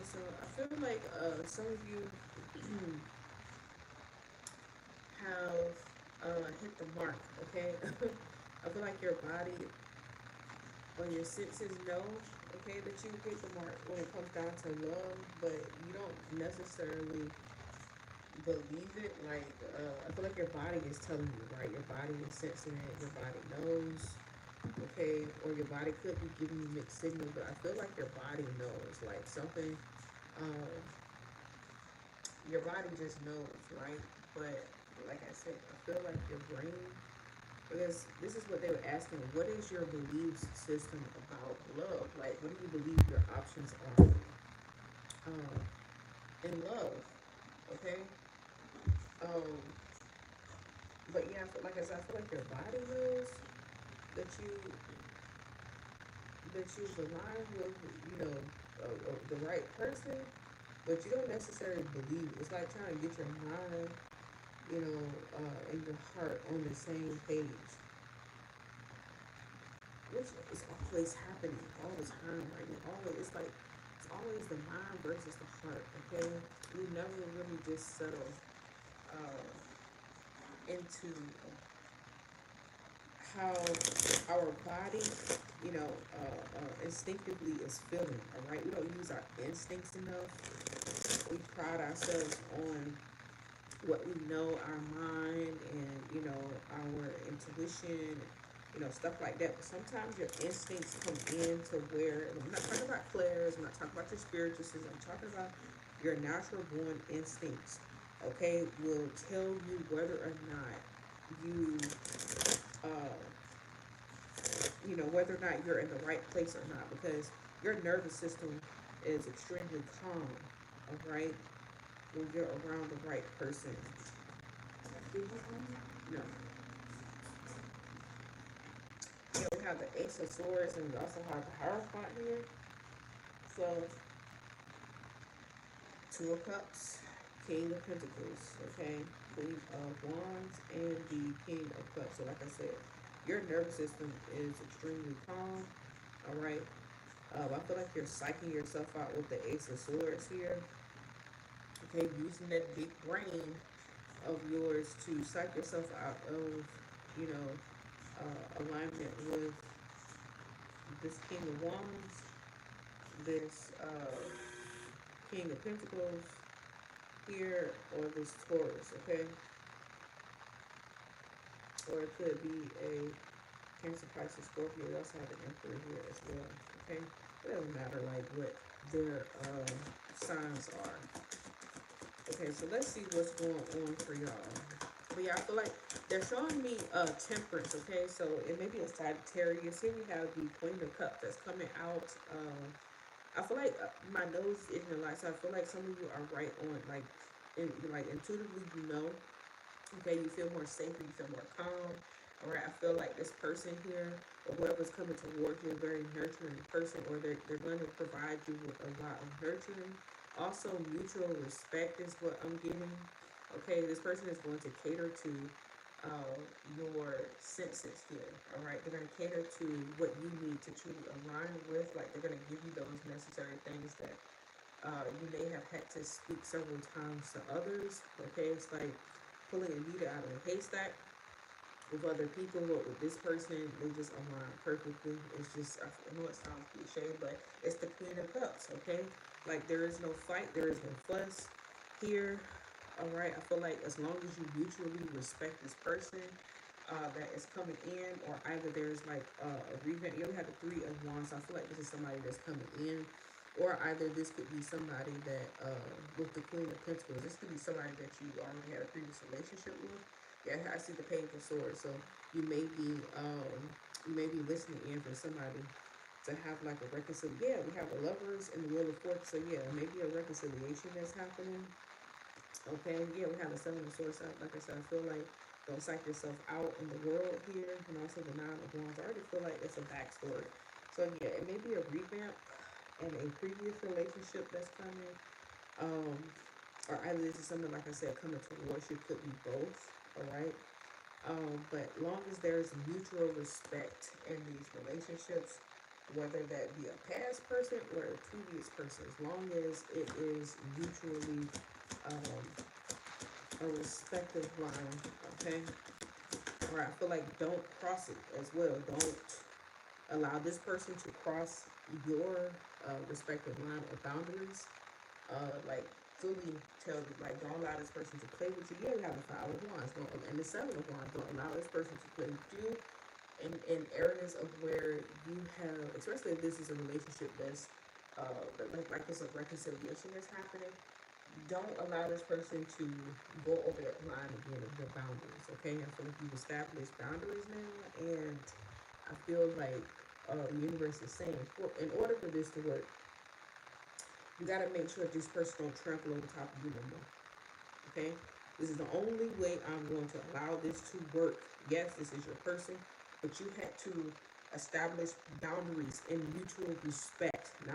so I feel like some of you have hit the mark, okay? I feel like your body or your senses know, okay, that you hit the mark when it comes down to love, but you don't necessarily believe it. Like, I feel like your body is telling you, right? Your body is sensing it, your body knows, okay? Or your body could be giving you mixed signals, but I feel like your body knows, like something, um, your body just knows, right? But like I said, I feel like your brain, because this is what they were asking, what is your belief system about love? Like, what do you believe your options are in love? Okay. Um, but yeah, like I said, I feel like your body knows that you've aligned with, the right person, but you don't necessarily believe it. It's like trying to get your mind, and your heart on the same page, which is always happening all the time. Like it's always the mind versus the heart. Okay, we never really just settle into how our body, instinctively is feeling. All right, we don't use our instincts enough. We pride ourselves on what we know, our mind, and our intuition, stuff like that. But sometimes your instincts come in to where, and I'm not talking about clairs, I'm not talking about your spiritual sense, I'm talking about your natural born instincts, okay, will tell you whether or not you, uh, whether or not you're in the right place or not, because your nervous system is extremely calm, all right, when you're around the right person. No. We have the Ace of Swords and we also have the Hierophant here. So, Two of Cups, King of Pentacles, okay? Queen of Wands, and the King of Cups. So, like I said, your nervous system is extremely calm, all right? I feel like you're psyching yourself out with the Ace of Swords here, okay? Using that big brain of yours to psych yourself out of, alignment with this King of Wands, this King of Pentacles here, or this Taurus, okay? Or it could be a Cancer, Pisces, Scorpio. We also have an Emperor here as well, okay? It doesn't matter like what their signs are. Okay, so let's see what's going on for y'all. But yeah, I feel like they're showing me Temperance, okay? So it may be a Sagittarius. Here we have the Queen of Cups that's coming out. I feel like my nose is in the light, so I feel like some of you are right on, like intuitively, okay, you feel more safe, you feel more calm. All right, I feel like this person here, or whoever's coming towards you, a very nurturing person, or they're going to provide you with a lot of nurturing. Also, mutual respect is what I'm getting. Okay, this person is going to cater to uh, your senses here. All right, they're going to cater to what you need to truly align with. Like they're going to give you those necessary things that you may have had to speak several times to others. Okay, it's like pulling a needle out of a haystack with other people, but with this person, they just align perfectly. It's just, I know it sounds cliche, but it's the Queen of Cups, okay? Like, there is no fight, there is no fuss here, all right? I feel like as long as you mutually respect this person that is coming in, or either there's like a revamp, you only have the Three of Wands, so I feel like this is somebody that's coming in, or either this could be somebody that, with the Queen of Pentacles, this could be somebody that you already had a previous relationship with. Yeah, I see the Page of Swords. So you may be, listening in for somebody to have like a reconciliation. Yeah, we have the Lovers and the Wheel of Fortune. So yeah, maybe a reconciliation that's happening. Okay, yeah, we have the Seven of Swords. Like I said, I feel like don't psych yourself out in the world here, and also the Nine of Wands. I already feel like it's a backstory. So yeah, it may be a revamp in a previous relationship that's coming. Um, or either this is something, like I said, coming towards you. Could be both. All right. But long as there's mutual respect in these relationships, whether that be a past person or a previous person, as long as it is mutually um, a respective line, okay? Or I feel like don't cross it as well. Don't allow this person to cross your respective line or boundaries. Like fully tell, like don't allow this person to play with you. Yeah, you have the Five of Wands, don't, and the Seven of Wands. Don't allow this person to play with you in areas of where you have, especially if this is a relationship that's like it's a reconciliation that's happening. Don't allow this person to go over that line again of your boundaries. Okay, I feel like you've established boundaries now, and I feel like the universe is saying, in order for this to work, you got to make sure this person don't trample over top of you no more. Okay, this is the only way I'm going to allow this to work. Yes, this is your person, but you had to establish boundaries in mutual respect, uh,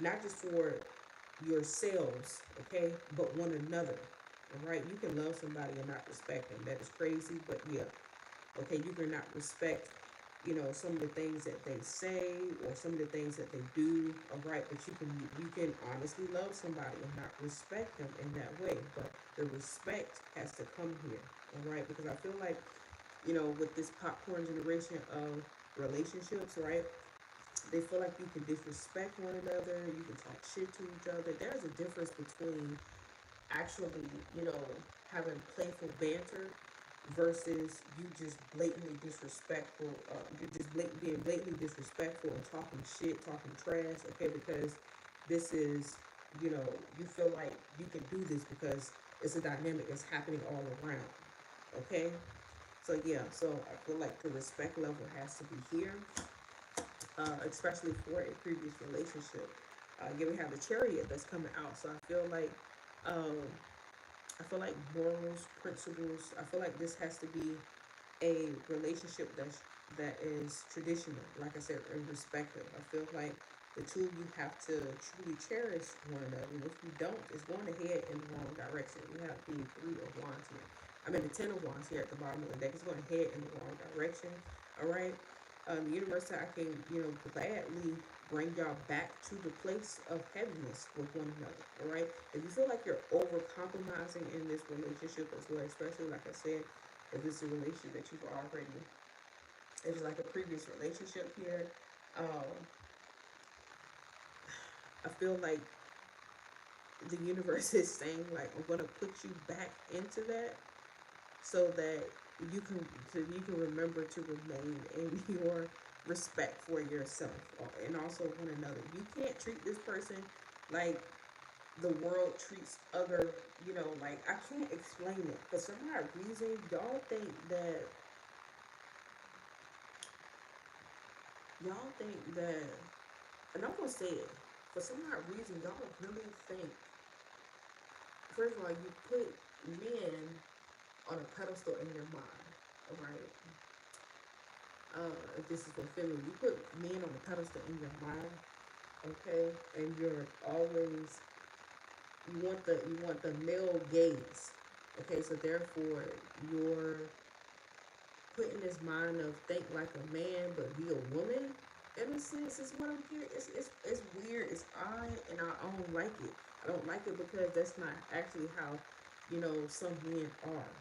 not just for yourselves, okay, but one another. All right, you can love somebody and not respect them. That is crazy, but yeah, okay, you cannot respect, some of the things that they say or some of the things that they do. All right, but you can honestly love somebody and not respect them in that way. But the respect has to come here. All right, because I feel like, with this popcorn generation of relationships, right? They feel like you can disrespect one another, you can talk shit to each other. There's a difference between actually, having playful banter versus you just blatantly disrespectful, you just being blatantly disrespectful and talking shit, talking trash, okay, because this is, you feel like you can do this because it's a dynamic that's happening all around, okay? So yeah, so I feel like the respect level has to be here, especially for a previous relationship. Again, we have the Chariot that's coming out, so um, I feel like morals, principles. I feel like this has to be a relationship that is traditional. Like I said, and respectful. I feel like the two of you have to truly cherish one another. And if you don't, it's going to head in the wrong direction. We have the Three of Wands here. I mean, the Ten of Wands here at the bottom of the deck. It's going to head in the wrong direction. All right. The universe said I can, gladly bring y'all back to the place of heaviness with one another. All right. If you feel like you're over compromising in this relationship as well, especially like I said, if it's a relationship that you've already, if it's like a previous relationship here, um, I feel like the universe is saying like I'm gonna put you back into that so that you can remember to remain in your respect for yourself and also one another. You can't treat this person like the world treats other, like I can't explain it. For some odd reason, y'all think that, and I'm gonna say it, for some odd reason, y'all really think, first of all, you put men on a pedestal in your mind, alright? If this is for feminine, you put men on a pedestal in your mind, okay? And you're always, you want the male gaze, okay? So therefore, you're putting this mind of think like a man but be a woman. In a sense, is what I'm hearing. It's weird. It's odd, and I don't like it. I don't like it because that's not actually how, some men are.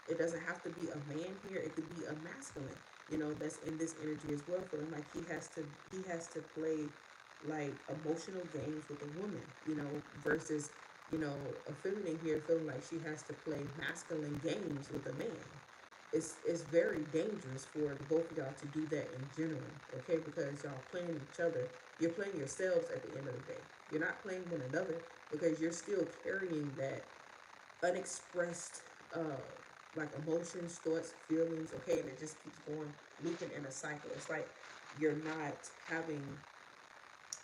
It doesn't have to be a man here. It could be a masculine. That's in this energy as well for him. Like he has to play like emotional games with a woman. Versus a feminine here feeling like she has to play masculine games with a man. It's very dangerous for both of y'all to do that in general, okay? Because y'all playing each other, you're playing yourselves at the end of the day. You're not playing one another because you're still carrying that unexpressed, like emotions, thoughts, feelings, okay? And it just keeps going, looping in a cycle. It's like you're not having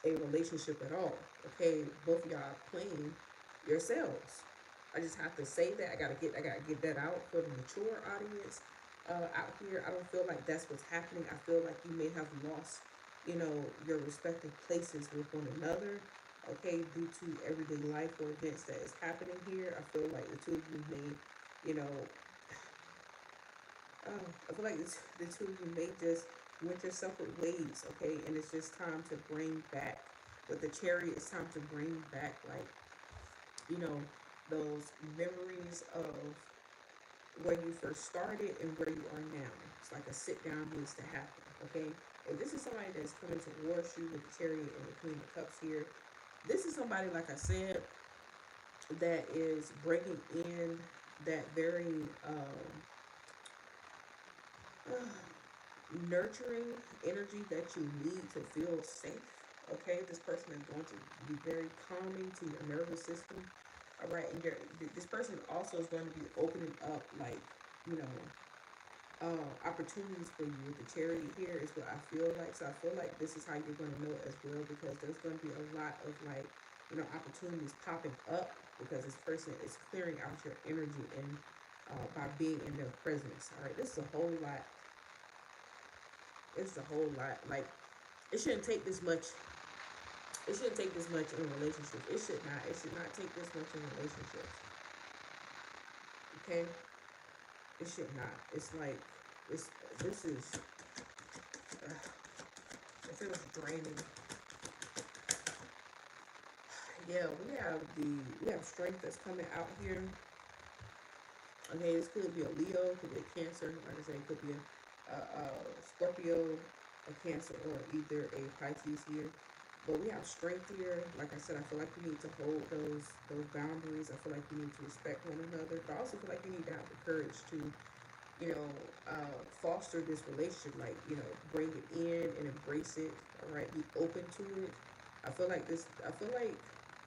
a relationship at all, okay? Both of y'all playing yourselves. I just have to say that. I gotta get that out for the mature audience out here. I don't feel like that's what's happening. I feel like you may have lost, your respective places with one another. Okay, due to everyday life or events that is happening here, I feel like the two of you may, you know, I feel like the two of you may just went your separate ways, okay? And it's just time to bring back, with the Chariot, it's time to bring back, like, you know, those memories of where you first started and where you are now. It's like a sit down needs to happen, okay? If this is somebody that's coming towards you with the Chariot and the Queen of Cups here, this is somebody, like I said, that is bringing in that very nurturing energy that you need to feel safe. Okay, this person is going to be very calming to your nervous system. All right, and this person also is going to be opening up, like, you know, opportunities for you. The Chariot here is what I feel like. So I feel like this is how you're going to know as well, because there's going to be a lot of, like, you know, opportunities popping up, because this person is clearing out your energy and by being in their presence. All right, this is a whole lot. It's a whole lot. Like, it shouldn't take this much. It shouldn't take this much in relationships. It should not. It should not take this much in relationships. Okay? It should not. It's like, it's, this is, it feels draining. Yeah, we have strength that's coming out here. Okay, this could be a Leo, could be a Cancer. Like I said, it could be a Scorpio, a Cancer, or either a Pisces here. But we have strength here. Like I said, I feel like you need to hold those boundaries. I feel like you need to respect one another. But I also feel like you need to have the courage to, you know, foster this relationship. Like, you know, bring it in and embrace it. All right, be open to it. I feel like this. I feel like,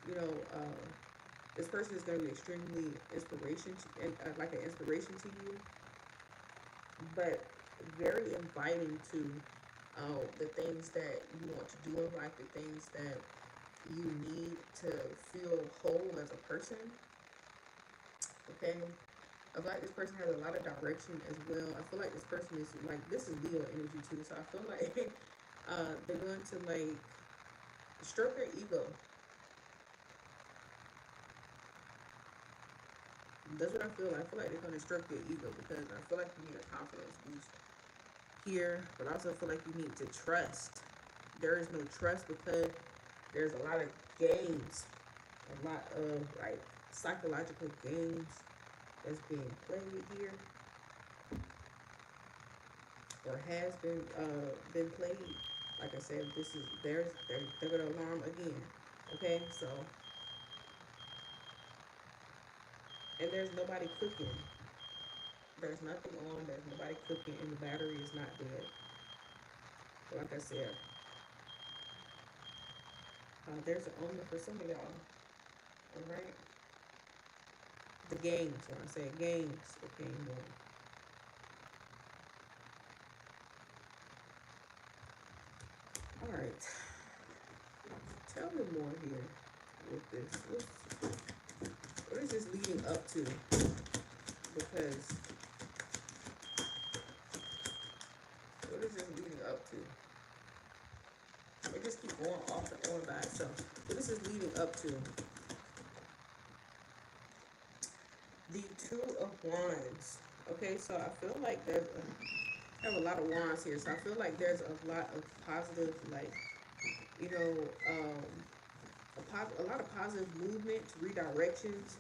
you know, this person is going to be extremely like an inspiration to you, but very inviting to the things that you want to do in life, the things that you need to feel whole as a person. Okay, I feel like this person has a lot of direction as well. I feel like this person is like, this is Leo energy too, so I feel like they're going to, like, stroke your ego. That's what I feel like. I feel like they're going to stroke your ego, because I feel like you need a confidence boost here, but I also feel like you need to trust. There is no trust because there's a lot of games, a lot of, like, psychological games that's being played here, or has been played. Like I said, this is they're gonna alarm again. Okay, so, and there's nobody cooking. There's nothing on. There's nobody cooking, and the battery is not dead. So like I said, there's an owner for some of y'all. All right, the games. When I say games, the game on. All right, tell me more here with this. What is this leading up to? Because what is this leading up to? It just keep going off and on by itself. What is this leading up to? The Two of Wands. Okay, so I feel like I have a lot of wands here, so I feel like there's a lot of positive, like, you know, a lot of positive movement, redirections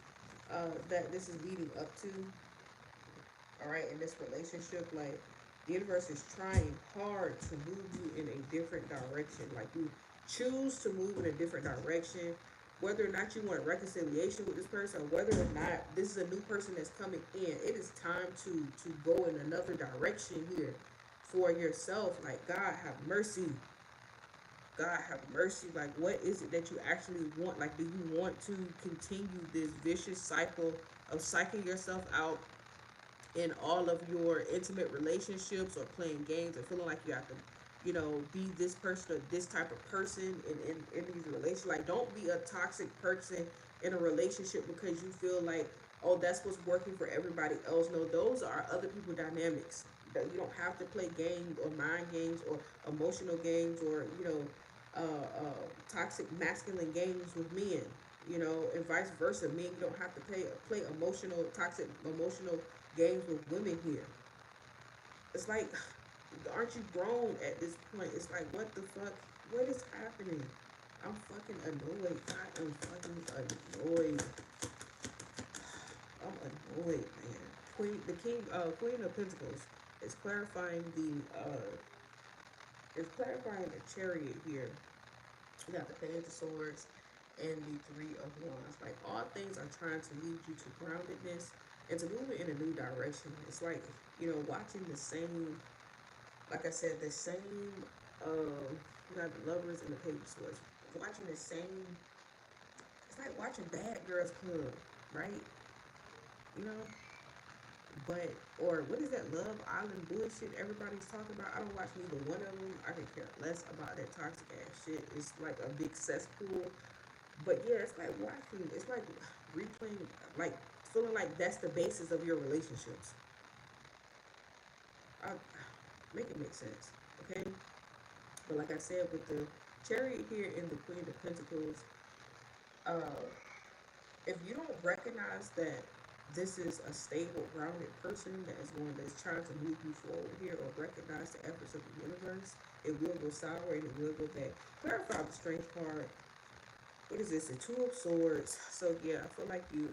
that this is leading up to. All right, in this relationship, like, the universe is trying hard to move you in a different direction. Like, you choose to move in a different direction, whether or not you want a reconciliation with this person, or whether or not this is a new person that's coming in. It is time to go in another direction here for yourself. Like, God have mercy. God have mercy. Like, what is it that you actually want? Like, do you want to continue this vicious cycle of psyching yourself out in all of your intimate relationships, or playing games, or feeling like you have to, you know, be this person or this type of person in these relationships? Like, don't be a toxic person in a relationship because you feel like, oh, that's what's working for everybody else. No, those are other people dynamics. That you don't have to play games, or mind games, or emotional games, or, you know, toxic masculine games with men, you know, and vice versa. Men, you don't have to play toxic emotional games with women here. It's like, Aren't you grown at this point? It's like, what the fuck? What is happening? I'm fucking annoyed. I am fucking annoyed. I'm annoyed, man. Queen of Pentacles is clarifying the Chariot here. You got the Page of Swords and the Three of Wands. Like, all things are trying to lead you to groundedness and to move it in a new direction. It's like, watching the same, like I said, the same, you got the Lovers and the Page of Swords. Watching the same, it's like watching Bad Girls Club, right? You know? But, or what is that Love Island bullshit everybody's talking about? I don't watch neither one of them. I could care less about that toxic ass shit. It's like a big cesspool. But yeah, it's like watching, it's like replaying, like feeling like that's the basis of your relationships. I make it make sense, okay? But like I said, with the Chariot here and the Queen of Pentacles, uh, if you don't recognize that this is a stable, grounded person that's trying to move you forward here, or recognize the efforts of the universe, it will go sour and it will go bad. Clarify the Strength card. What is this? The Two of Swords. So yeah, I feel like you,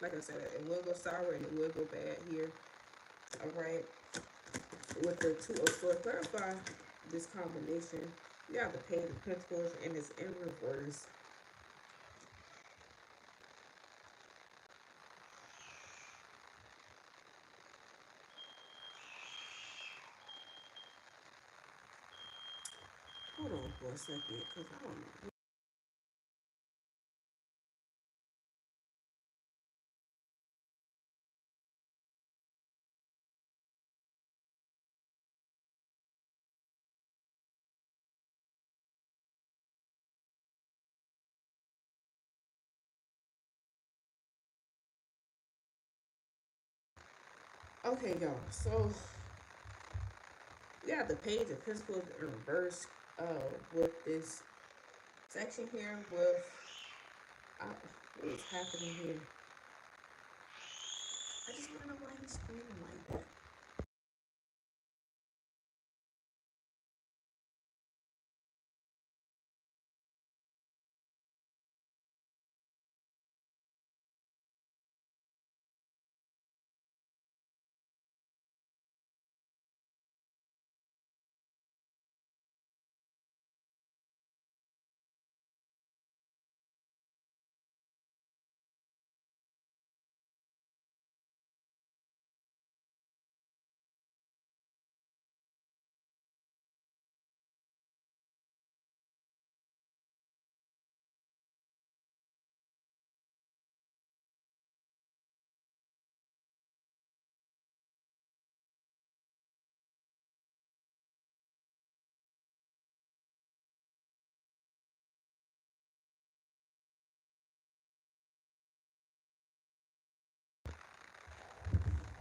like I said, it will go sour and it will go bad here. All right. With the Two of Swords, clarify this combination. You have the Page of Pentacles and it's in reverse. Hold on for a second, because I don't know. Okay, y'all. So we have the Page of Pentacles in reverse. With this section here, what is happening here? I just want to know why he's screaming like that.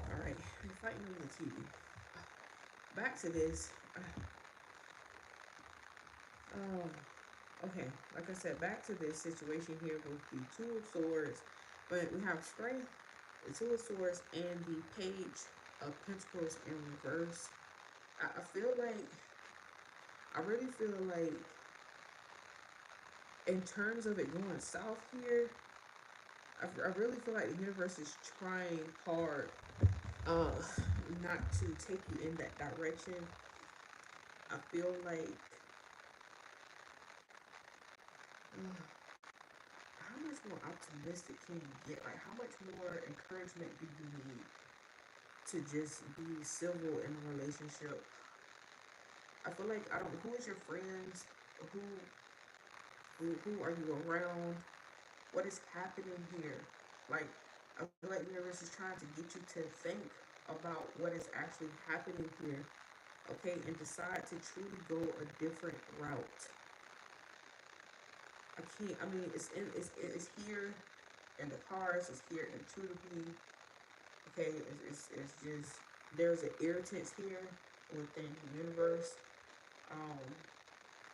All right, you're fighting on the TV. Back to this. Okay, like I said, back to this situation here with the Two of Swords, but we have Strength, the Two of Swords, and the Page of Pentacles in reverse. I feel like, I really feel like, in terms of it going south here, I really feel like the universe is trying hard uh, not to take you in that direction. I feel like, how much more optimistic can you get? Like, how much more encouragement do you need to just be civil in a relationship? I feel like, I don't, who is your friends? Who, who are you around? What is happening here? Like, I feel like the universe is trying to get you to think about what is actually happening here, okay, and decide to truly go a different route. I can't. I mean, it's here in the cards. It's here intuitively. Okay, it's just, there's an irritance here within the universe. Um,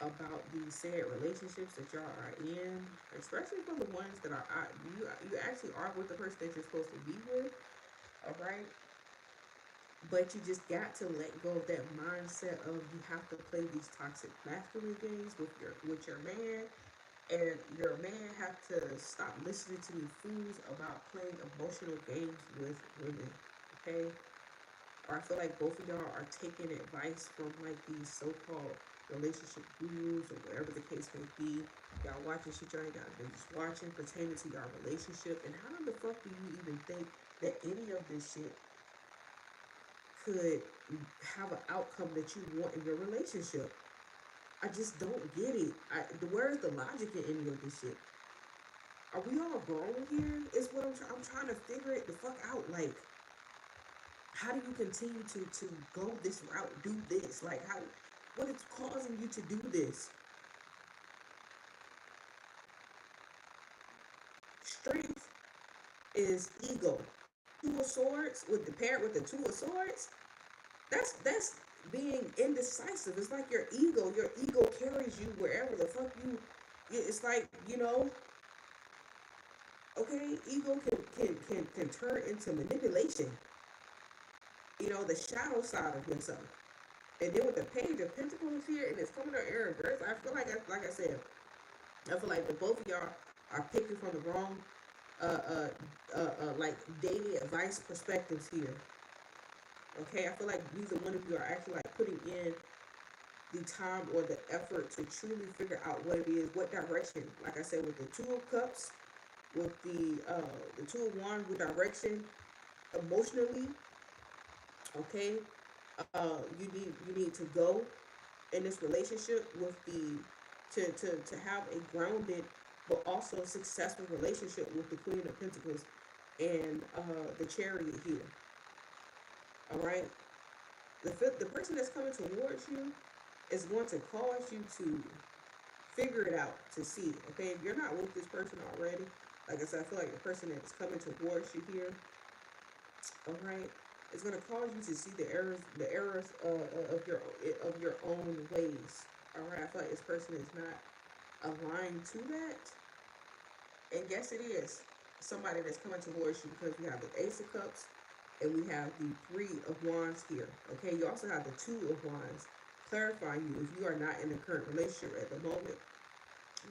about these said relationships that y'all are in, especially for the ones that are you actually are with the person that you're supposed to be with. All right, But you just got to let go of that mindset of you have to play these toxic masculine games with your man, and your man have to stop listening to these fools about playing emotional games with women. Okay? Or I feel like both of y'all are taking advice from like these so-called relationship gurus or whatever the case may be. Y'all watching shit y'all ain't got business watching pertaining to y'all relationship. And how the fuck do you even think that any of this shit could have an outcome that you want in your relationship? I just don't get it. Where's the logic in any of this shit? Are we all grown here? Is what I'm trying to figure it the fuck out. Like, how do you continue to go this route, do this? Like, how, what is causing you to do this? Strength is ego. Two of Swords with the parent with the Two of Swords. That's being indecisive. It's like your ego carries you wherever the fuck you. It's like, okay, ego can turn into manipulation. The shadow side of yourself. And then with the Page of Pentacles here, and it's coming out in reverse, I feel like I said, I feel like the both of y'all are picking from the wrong, like dating advice perspectives here. Okay, I feel like neither one of you are actually like putting in the time or the effort to truly figure out what it is, what direction. Like I said, with the Two of Cups, with the Two of Wands, with direction emotionally. Okay, you need to go in this relationship with to have a grounded but also successful relationship with the Queen of Pentacles and the Chariot here. All right, the person that's coming towards you is going to cause you to figure it out, to see. Okay, if you're not with this person already, like I said, I feel like the person that's coming towards you here, all right, it's going to cause you to see the errors of your own ways. All right, I feel like this person is not aligned to that, and yes, it is somebody that's coming towards you because we have the Ace of Cups and we have the Three of Wands here. Okay, you also have the Two of Wands clarifying you if you are not in a current relationship at the moment.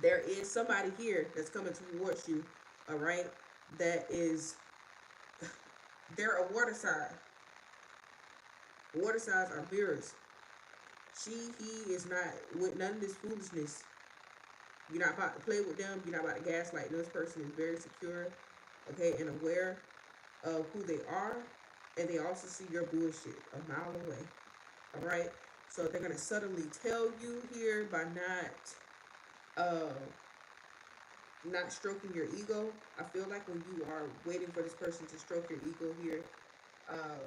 There is somebody here that's coming towards you. All right, that is, they're a water sign. Water signs are mirrors. He is not with none of this foolishness. You're not about to play with them. You're not about to gaslight. This person is very secure, okay, and aware of who they are, and they also see your bullshit a mile away. All right, so they're gonna subtly tell you here by uh, not stroking your ego. I feel like when you are waiting for this person to stroke your ego here, uh,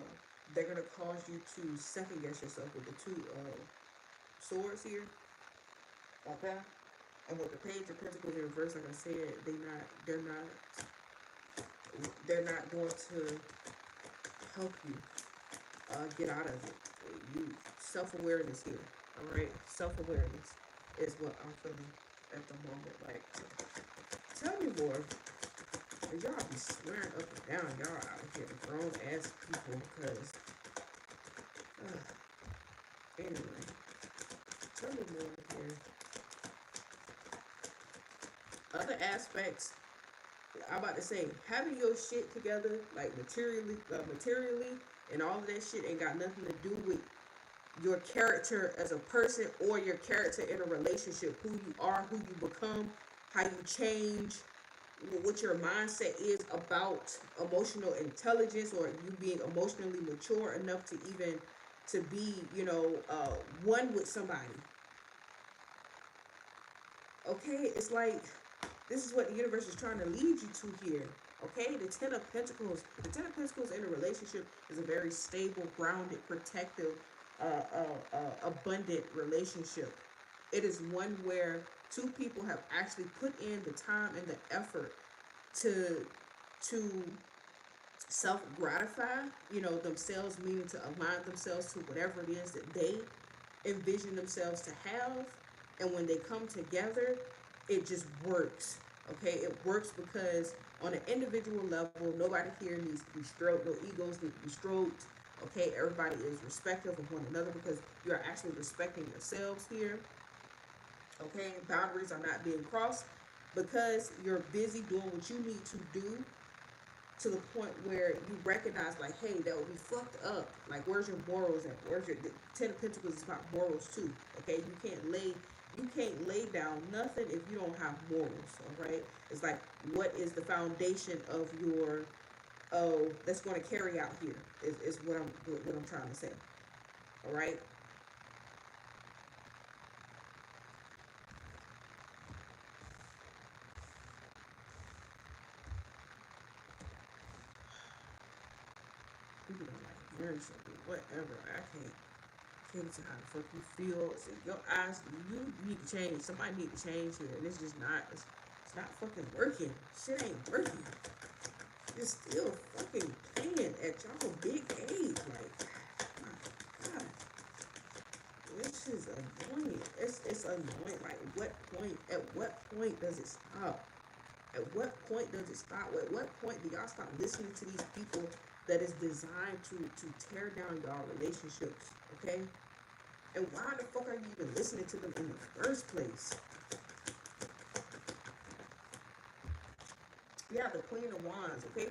they're gonna cause you to second guess yourself with the Two Swords here. Okay. And with the Page of Pentacles in reverse, like I said, they're not going to help you get out of it. You self-awareness here. All right, self-awareness is what I'm feeling at the moment. Like, tell me more. And y'all be swearing up and down. Y'all out here grown ass people because. Anyway, tell me more here. Other aspects, I'm about to say, having your shit together, like materially, and all of that shit ain't got nothing to do with your character as a person or your character in a relationship. Who you are, who you become, how you change, what your mindset is about emotional intelligence, or you being emotionally mature enough to even to be, one with somebody. Okay, it's like this is what the universe is trying to lead you to here. Okay, the Ten of Pentacles. The Ten of Pentacles in a relationship is a very stable, grounded, protective, abundant relationship. It is one where two people have actually put in the time and the effort to self gratify, themselves, meaning to align themselves to whatever it is that they envision themselves to have. And when they come together, it just works. Okay, it works because on an individual level, nobody here needs to be stroked, no egos need to be stroked. Okay, everybody is respectful of one another because you are actually respecting yourselves here. Okay, boundaries are not being crossed because you're busy doing what you need to do, to the point where you recognize, like, hey, that would be fucked up. Like, where's your morals at? Where's your Ten of Pentacles is about morals too. Okay, you can't lay down nothing if you don't have morals. All right, it's like, what is the foundation of your that's going to carry out here is what I'm trying to say. All right. People don't like learn something, whatever. I can't cater to how the fuck you feel. So your eyes, you need to change. Somebody need to change here. And it's just not. It's not fucking working. Shit ain't working. You're still fucking playing at y'all big age. Like, my God, this is annoying. It's annoying. Like, what point? At what point does it stop? At what point does it stop? At what point do y'all stop listening to these people that is designed to tear down y'all relationships? Okay. And why the fuck are you even listening to them in the first place? Yeah, the Queen of Wands. Okay,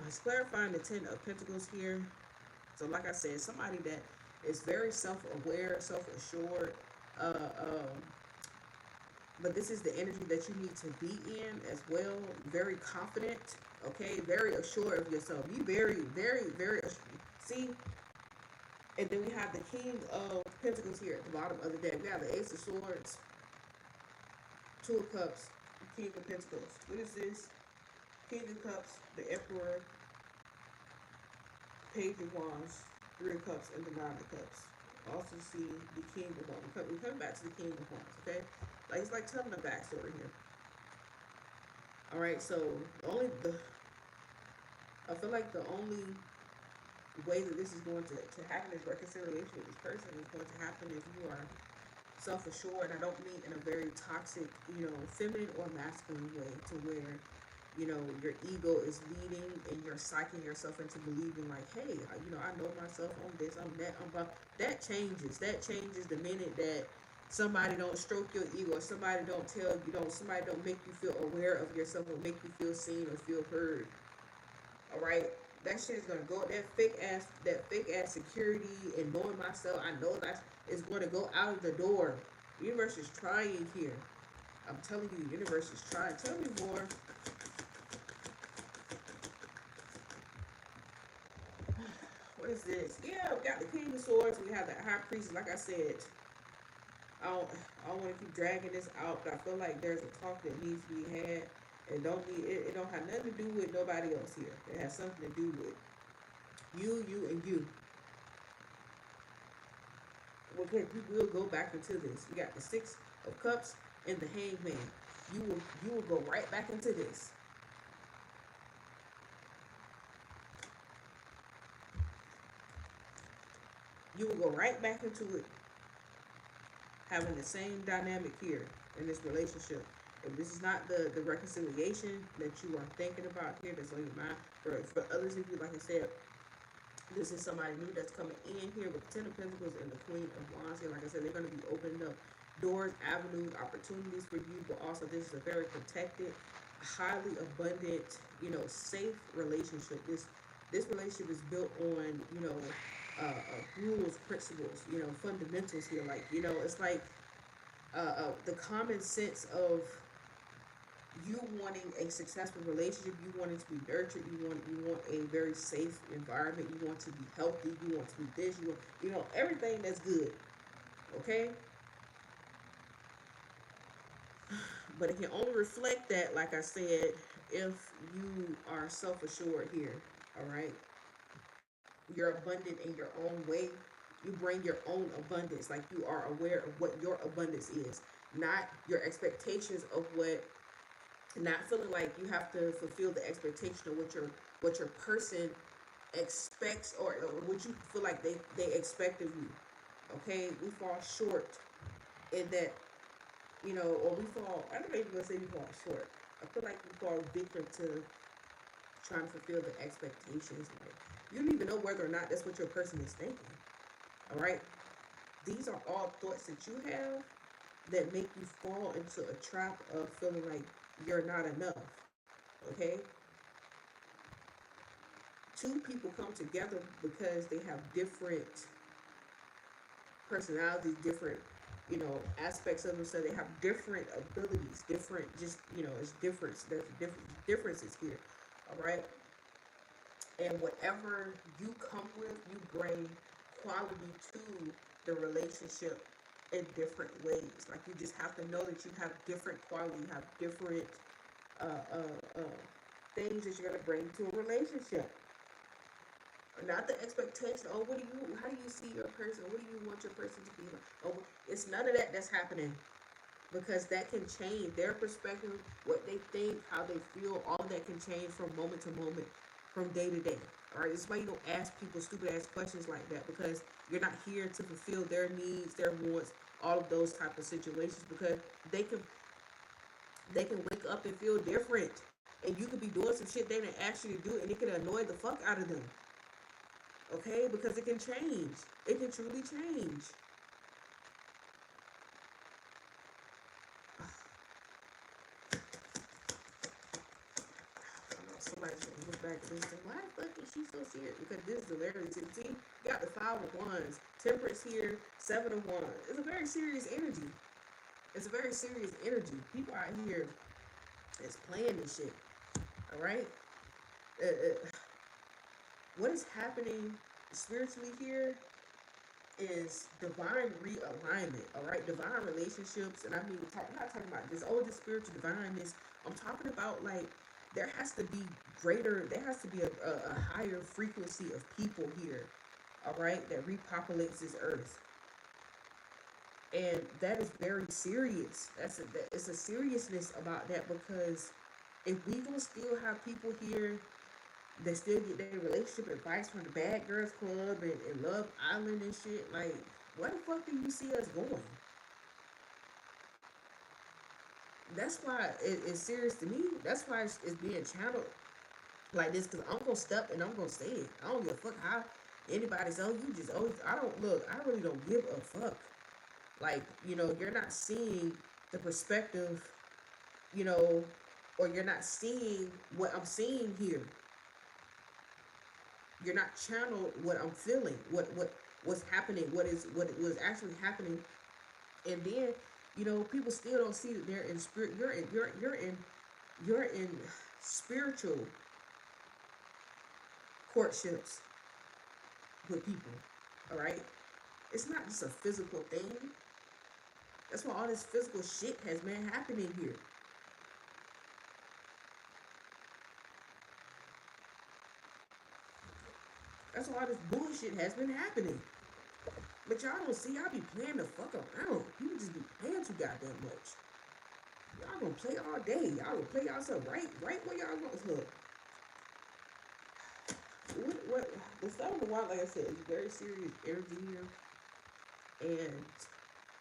it's clarifying the Ten of Pentacles here. So, like I said, somebody that is very self-aware, self-assured. Uh, um, but this is the energy that you need to be in as well. Very confident. Okay, very assured of yourself. Be very, very, very. See. And then we have the King of Pentacles here at the bottom of the deck. We have the Ace of Swords, Two of Cups, King of Pentacles. What is this? King of Cups, the Emperor, Page of Wands, Three of Cups, and the Nine of Cups. Also see the King of Wands. We come back to the King of Wands, okay? Like, it's like telling a backstory here. All right, so I feel like the only way that this is going to happen, is reconciliation with this person, is going to happen if you are self-assured. I don't mean in a very toxic, feminine or masculine way, to where, your ego is leading and you're psyching yourself into believing like, hey, I know myself, I'm this, I'm that, I'm about. That changes. That changes the minute that somebody don't stroke your ego, or somebody don't tell you, somebody don't make you feel aware of yourself, or make you feel seen or feel heard. All right, that shit is gonna go. That fake ass security and knowing myself, I know that is going to go out of the door. The universe is trying here. I'm telling you, the universe is trying. Tell me more. What is this? Yeah, we got the King of Swords. We have the High Priest. Like I said, I don't want to keep dragging this out, but I feel like there's a talk that needs to be had. It don't have nothing to do with nobody else here. It has something to do with you, and you. Okay, we will go back into this. We got the Six of Cups and the Hangman. You will go right back into this. You will go right back into it, having the same dynamic here in this relationship. If this is not the reconciliation that you are thinking about here, that's on your mind. For others of you, like I said, this is somebody new that's coming in here with the Ten of Pentacles and the Queen of Wands here. Like I said, they're going to be opening up doors, avenues, opportunities for you. But also, this is a very protected, highly abundant, safe relationship. This relationship is built on, rules, principles, fundamentals here. Like, it's like the common sense of you wanting a successful relationship, you want it to be nurtured, you want a very safe environment, you want to be healthy, you want to be this, everything that's good. Okay? But it can only reflect that, like I said, if you are self-assured here. All right? You're abundant in your own way. You bring your own abundance. Like, you are aware of what your abundance is, not your expectations of what. Not feeling like you have to fulfill the expectation of what your person expects, or what you feel like they expect of you. Okay, we fall short in that, or we fall. I don't even gonna say we fall short. I feel like we fall victim to trying to fulfill the expectations. Like, You don't even know whether or not that's what your person is thinking. All right? These are all thoughts that you have that make you fall into a trap of feeling like you're not enough. Okay? Two people come together because they have different personalities, different, aspects of themselves. They have different abilities, different, just, it's difference. There's different differences here. All right? And whatever you come with, you bring quality to the relationship in different ways. Like, you just have to know that you have different quality, you have different things that you're gonna bring to a relationship. Not the expectation. Oh, how do you see your person? What do you want your person to be like? Oh, it's none of that that's happening, because that can change their perspective, what they think, how they feel. All that can change from moment to moment, from day to day. All right, this is why you don't ask people stupid ass questions like that, because you're not here to fulfill their needs, their wants, all of those type of situations, because they can they can wake up and feel different, and you could be doing some shit they didn't ask you to do, and it can annoy the fuck out of them. Okay, because it can change. It can truly change. Somebody's gonna look back and say, why the fuck is she so serious? Because this is hilarious. See, you got the 5 of Wands, Temperance here, 7 of Wands. It's a very serious energy. It's a very serious energy. People out here is playing this shit. All right. Uh, uh, what is happening spiritually here is divine realignment. All right, divine relationships, and I'm not talking about this. Oh, this spiritual divineness. I'm talking about, like, there has to be greater. There has to be a higher frequency of people here. All right, that repopulates this earth, and that is very serious. It's a seriousness about that, because if we gonna still have people here that still get their relationship advice from the Bad Girls Club and Love Island and shit, like, where the fuck do you see us going? That's why it's serious to me. That's why it's being channeled like this, because I'm gonna step and I'm gonna say it. I don't give a fuck how anybody says, oh, you just always. I don't look. I really don't give a fuck. Like, you're not seeing the perspective, you know, or you're not seeing what I'm seeing here. You're not channeled what I'm feeling, what's happening, what was actually happening, and then, people still don't see that they're in spirit. You're in spiritual courtships with people. All right, it's not just a physical thing. That's why all this physical shit has been happening here. That's why all this bullshit has been happening. But y'all don't see, y'all be playing the fuck around. You just be playing too goddamn much. Y'all gonna play all day. Y'all gonna play yourself right where y'all gonna look. What the stuff of the wild, like I said, is very serious energy here, and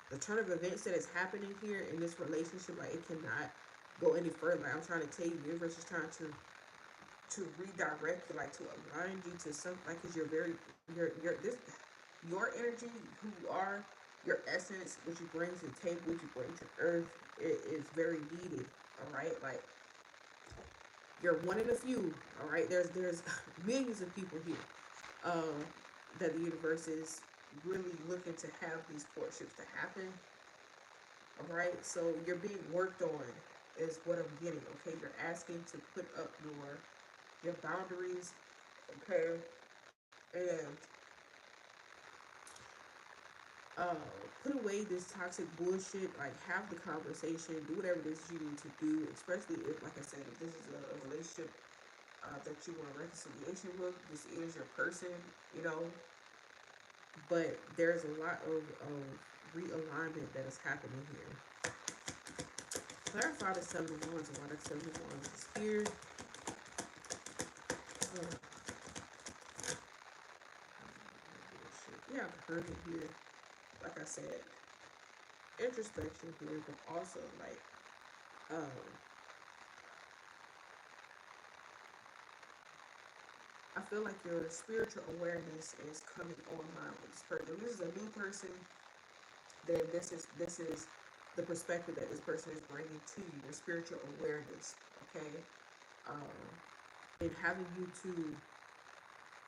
the turn of events that is happening here in this relationship, like, it cannot go any further. Like, I'm trying to tell you, the universe is trying to redirect you, like, to align you to something, like, because your energy, who you are, your essence, what you bring to the table, what you bring to earth, it is very needed. All right, like, you're one in a few. All right, there's millions of people here, uh, that the universe is really looking to have these courtships to happen. All right, so you're being worked on, is what I'm getting. Okay, you're asking to put up your boundaries. Okay, and uh, put away this toxic bullshit. Like, have the conversation, do whatever it is you need to do. Especially if, like I said, if this is a relationship that you want reconciliation with, this is your person, you know. But there's a lot of realignment that is happening here. Clarify the 7 of Wands and why the 7 of Wands is here. Yeah, I've heard it here. Like I said, introspection here, but also, like, um, I feel like your spiritual awareness is coming online with this person. If this is a new person, then this is the perspective that this person is bringing to you, your spiritual awareness. Okay, um, and having you to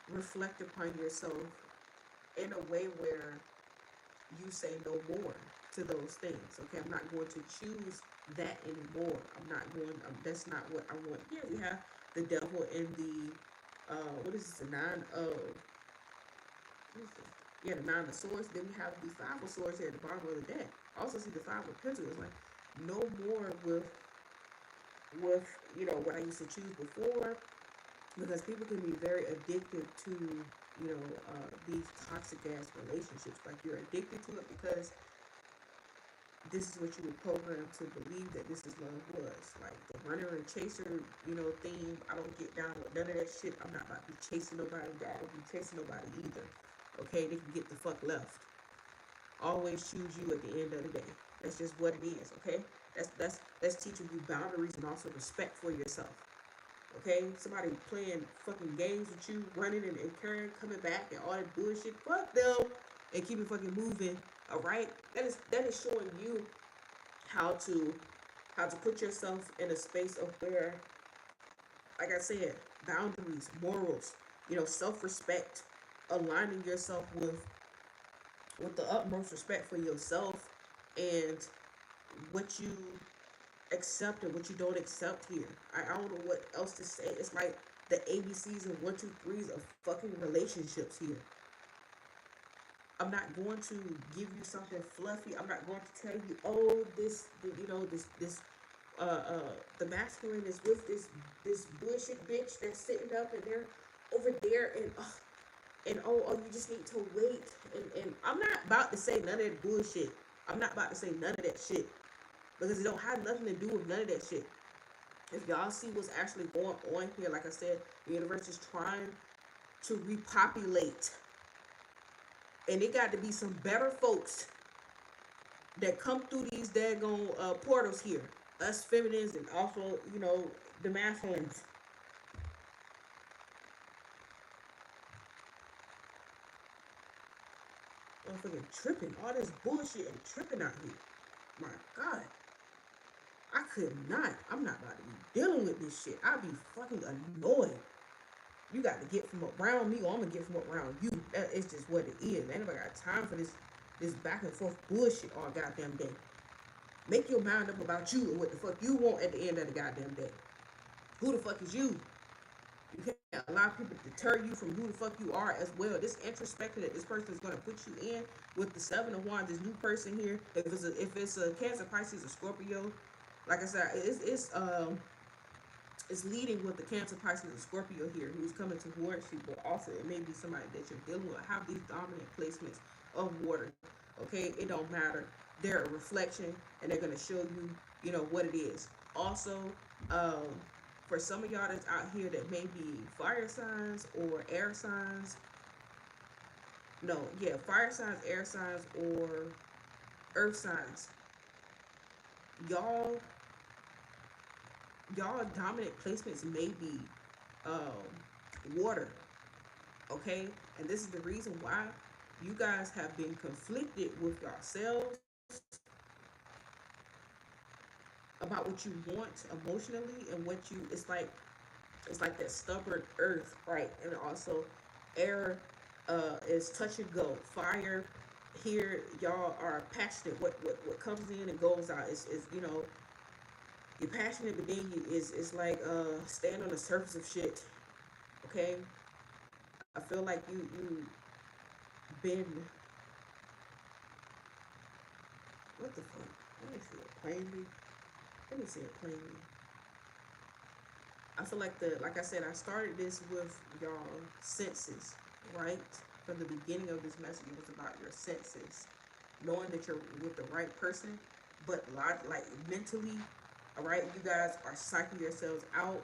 reflect upon yourself in a way where you say no more to those things. Okay, I'm not going to choose that anymore. I'm not going. That's not what I want. Yeah, we have the devil in the what is this? The nine of yeah, the nine of swords. Then we have the five of swords here at the bottom of the deck. I also see the five of pentacles. Like no more with what I used to choose before, because people can be very addicted to these toxic ass relationships. Like you're addicted to it because this is what you were programmed to believe that this is love was. Like the runner and chaser, theme. I don't get down with none of that shit. I'm not about to be chasing nobody. I don't be chasing nobody either. Okay, they can get the fuck left. Always choose you at the end of the day. That's just what it is. Okay, that's teaching you boundaries and also respect for yourself. Okay, somebody playing fucking games with you, running and carrying, coming back, and all that bullshit. Fuck them, and keep it fucking moving. All right, that is showing you how to put yourself in a space of where, like I said, boundaries, morals, self-respect, aligning yourself with the utmost respect for yourself and what you accept and what you don't accept here. I don't know what else to say. It's like the ABCs and 1, 2, 3s of fucking relationships here. I'm not going to give you something fluffy. I'm not going to tell you, oh, the masculine is with this bullshit bitch that's sitting up and they're over there and you just need to wait. And I'm not about to say none of that bullshit. I'm not about to say none of that shit because it don't have nothing to do with none of that shit. If y'all see what's actually going on here, like I said, the universe is trying to repopulate. And it got to be some better folks that come through these daggone portals here. Us feminines and also, the masculines. I'm fucking tripping. All this bullshit and tripping out here. My God. I could not. I'm not about to be dealing with this shit. I'd be fucking annoyed. You got to get from around me, or I'm gonna get from around you. It's just what it is. Ain't nobody got time for this back and forth bullshit all goddamn day. Make your mind up about you and what the fuck you want at the end of the goddamn day. Who the fuck is you? You can't allow people to deter you from who the fuck you are as well. This introspection that this person is going to put you in with the Seven of Wands, this new person here. If it's a Cancer, Pisces, or Scorpio, like I said, it's leading with the Cancer, Pisces, and Scorpio here who's coming towards you, but also it may be somebody that you're dealing with. Have these dominant placements of water. Okay, it don't matter. They're a reflection, and they're gonna show you, what it is. Also, for some of y'all that's out here that may be fire signs or air signs. No, yeah, fire signs, air signs, or earth signs. Y'all dominant placements may be water. Okay, and this is the reason why you guys have been conflicted with yourselves about what you want emotionally and what you it's like that stubborn earth, right? And also air is touch and go. Fire here, y'all are passionate. What comes in and goes out is you're passionate, but then it's like staying on the surface of shit. Okay, I feel like you been, what the fuck? Let me see it plainly. I feel like I said, I started this with y'all senses, right? From the beginning of this message, it was about your senses, knowing that you're with the right person, but like mentally, all right, you guys are psyching yourselves out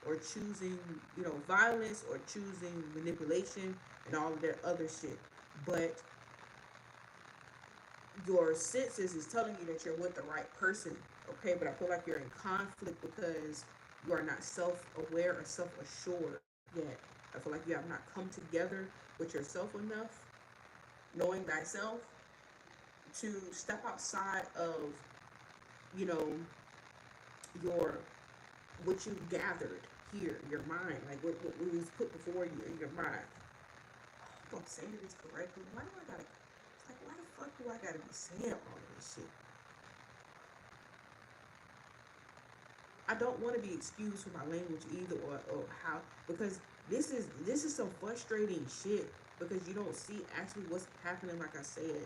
or choosing, violence or choosing manipulation and all of that other shit. But your senses is telling you that you're with the right person, okay? But I feel like you're in conflict because you are not self-aware or self-assured yet. I feel like you have not come together with yourself enough, knowing thyself, to step outside of, you know, your what you gathered here, your mind, like what was put before you in your mind. I hope I'm saying this correctly. Why do I gotta? It's like, why the fuck do I gotta be saying all of this shit? I don't want to be excused for my language either, or how, because this is some frustrating shit, because you don't see actually what's happening. Like I said,